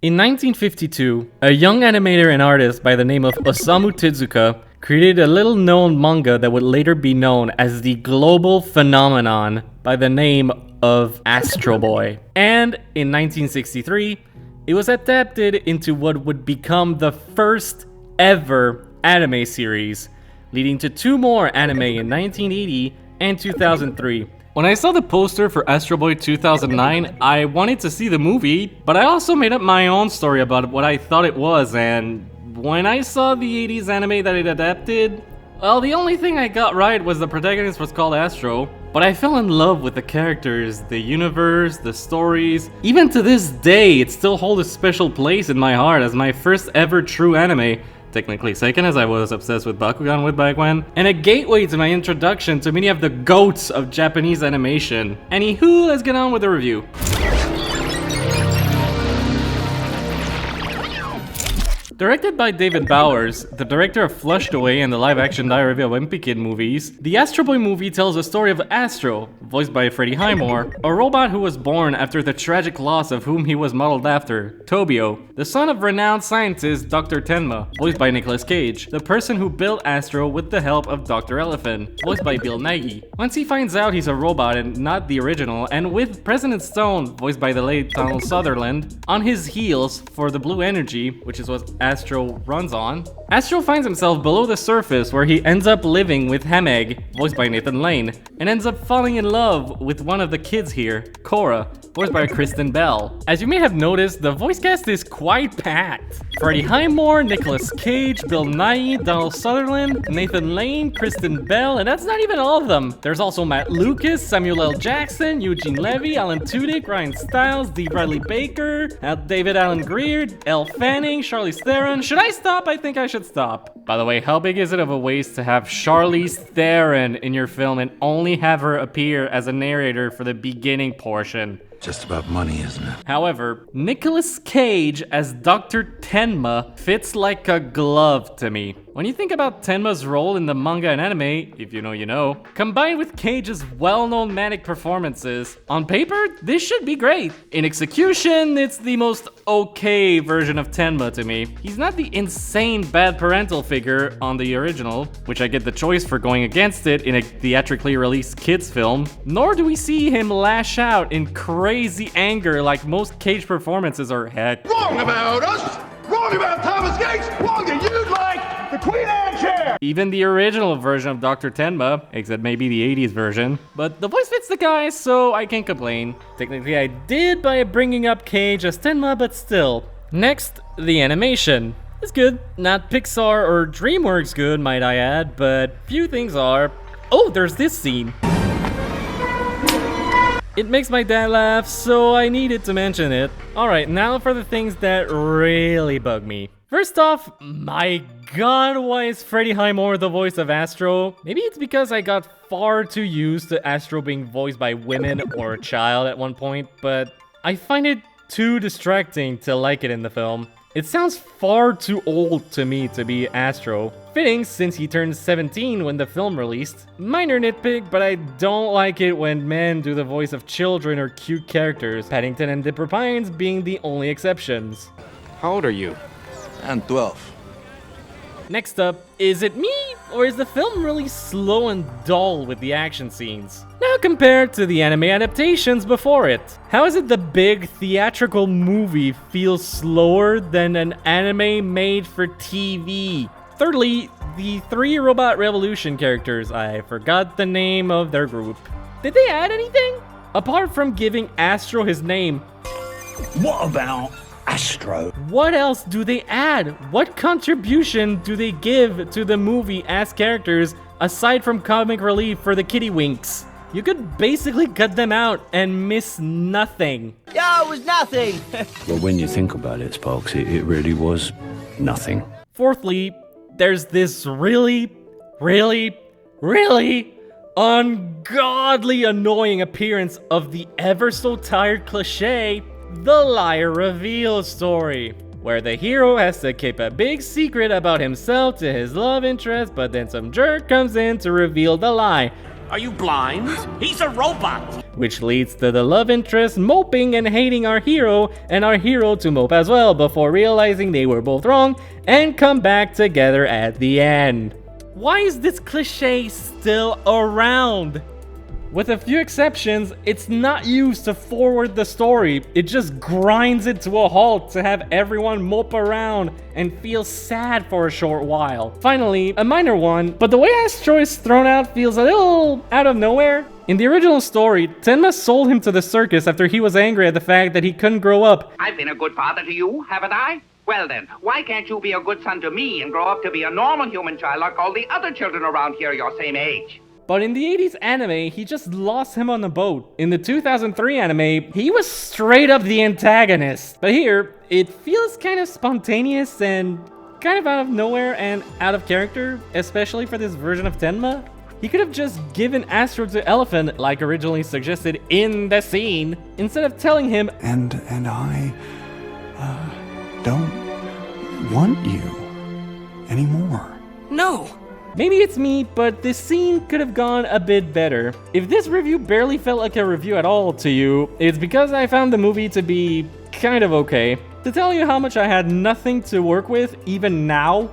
In 1952, a young animator and artist by the name of Osamu Tezuka created a little-known manga that would later be known as the global phenomenon by the name of Astro Boy. And in 1963, it was adapted into what would become the first ever anime series, leading to two more anime in 1980 and 2003. When I saw the poster for Astro Boy 2009, I wanted to see the movie, but I also made up my own story about what I thought it was, and when I saw the 80s anime that it adapted, well, the only thing I got right was the protagonist was called Astro, but I fell in love with the characters, the universe, the stories. Even to this day, it still holds a special place in my heart as my first ever true anime. Technically second, as I was obsessed with Bakugan way back when, and a gateway to my introduction to many of the GOATs of Japanese animation. Anywho, let's get on with the review. Directed by David Bowers, the director of Flushed Away and the live-action Diary of a Wimpy Kid movies, the Astro Boy movie tells the story of Astro, voiced by Freddie Highmore, a robot who was born after the tragic loss of whom he was modeled after, Tobio, the son of renowned scientist Dr. Tenma, voiced by Nicolas Cage, the person who built Astro with the help of Dr. Elephant, voiced by Nighy. Once he finds out he's a robot and not the original, and with President Stone, voiced by the late Donald Sutherland, on his heels for the blue energy, which is what Astro runs on, Astro finds himself below the surface where he ends up living with Hameg, voiced by Nathan Lane, and ends up falling in love with one of the kids here, Cora, voiced by Kristen Bell. As you may have noticed, the voice cast is quite packed. Freddie Highmore, Nicolas Cage, Nighy, Donald Sutherland, Nathan Lane, Kristen Bell, and that's not even all of them. There's also Matt Lucas, Samuel L. Jackson, Eugene Levy, Alan Tudyk, Ryan Stiles, D. Bradley Baker, David Alan Greer, Elle Fanning, Charlize Theron. Should I stop? I think I should stop. By the way, how big is it of a waste to have Charlize Theron in your film and only have her appear as a narrator for the beginning portion? Just about money, isn't it? However, Nicolas Cage as Dr. Tenma fits like a glove to me. When you think about Tenma's role in the manga and anime, if you know you know, combined with Cage's well-known manic performances, on paper, this should be great. In execution, it's the most okay version of Tenma to me. He's not the insane bad parental figure on the original, which I get the choice for going against it in a theatrically released kids film, nor do we see him lash out in crazy anger like most Cage performances are. Heck, Wrong about us! Wrong about Thomas Gates! Wrong that you'd like the Queen Anne chair! Even the original version of Dr. Tenma, except maybe the 80s version. But the voice fits the guy, so I can't complain. Technically I did by bringing up Cage as Tenma, but still. Next, the animation. It's good. Not Pixar or DreamWorks good, might I add, but few things are. Oh, there's this scene. It makes my dad laugh, so I needed to mention it. Alright, now for the things that really bug me. First off, my god, why is Freddie Highmore the voice of Astro? Maybe it's because I got far too used to Astro being voiced by women or a child at one point, but I find it too distracting to like it in the film. It sounds far too old to me to be Astro. Fitting since he turned 17 when the film released. Minor nitpick, but I don't like it when men do the voice of children or cute characters, Paddington and Dipper Pines being the only exceptions. How old are you? I'm 12. Next up, is it me, or is the film really slow and dull with the action scenes? Now compared to the anime adaptations before it, how is it the big theatrical movie feels slower than an anime made for TV? Thirdly, the 3 Robot Revolution characters, I forgot the name of their group. Did they add anything? Apart from giving Astro his name. What about Astro? What else do they add? What contribution do they give to the movie as characters aside from comic relief for the Kittywinks? You could basically cut them out and miss nothing. Yeah, it was nothing. Well, when you think about it, Sparks, it really was nothing. Fourthly, there's this really ungodly annoying appearance of the ever so tired cliché, the liar reveal story, where the hero has to keep a big secret about himself to his love interest, but then some jerk comes in to reveal the lie. Are you blind? He's a robot. which leads to the love interest moping and hating our hero, and our hero to mope as well before realizing they were both wrong and come back together at the end. Why is this cliché still around? With a few exceptions, it's not used to forward the story, it just grinds it to a halt to have everyone mope around and feel sad for a short while. Finally, a minor one, but the way Astro is thrown out feels a little out of nowhere. In the original story, Tenma sold him to the circus after he was angry at the fact that he couldn't grow up. I've been a good father to you, haven't I? Well then, why can't you be a good son to me and grow up to be a normal human child like all the other children around here your same age? But in the 80s anime, he just lost him on the boat. In the 2003 anime, he was straight up the antagonist. But here, it feels kind of spontaneous and kind of out of nowhere and out of character, especially for this version of Tenma. He could have just given Astro to Elephant like originally suggested in the scene, instead of telling him, And I don't want you anymore. No! maybe it's me, but this scene could have gone a bit better. If this review barely felt like a review at all to you, it's because I found the movie to be kind of okay. To tell you how much I had nothing to work with, even now,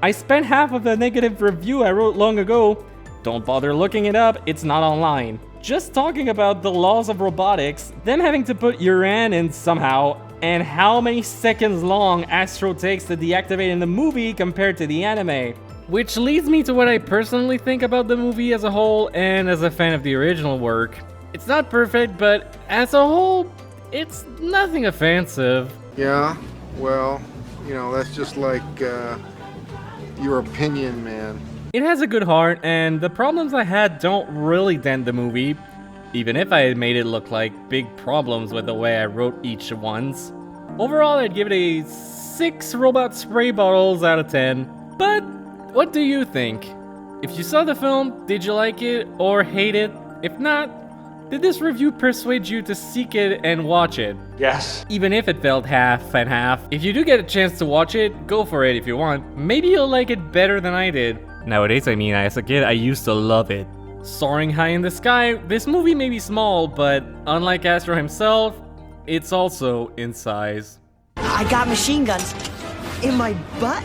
I spent half of the negative review I wrote long ago. Don't bother looking it up, it's not online. Just talking about the laws of robotics, them having to put Uran in somehow, and how many seconds long Astro takes to deactivate in the movie compared to the anime. Which leads me to what I personally think about the movie as a whole and as a fan of the original work. It's not perfect, but as a whole, it's nothing offensive. Yeah, well, you know, that's just like, your opinion, man. It has a good heart, and the problems I had don't really dent the movie, even if I had made it look like big problems with the way I wrote each ones. Overall, I'd give it a 6 robot spray bottles out of 10, but what do you think? If you saw the film, did you like it or hate it? If not, did this review persuade you to seek it and watch it? Yes. Even if it felt half and half, if you do get a chance to watch it, go for it if you want. Maybe you'll like it better than I did. Nowadays, I mean, as a kid, I used to love it. Soaring high in the sky, this movie may be small, but unlike Astro himself, it's also in size. I got machine guns in my butt.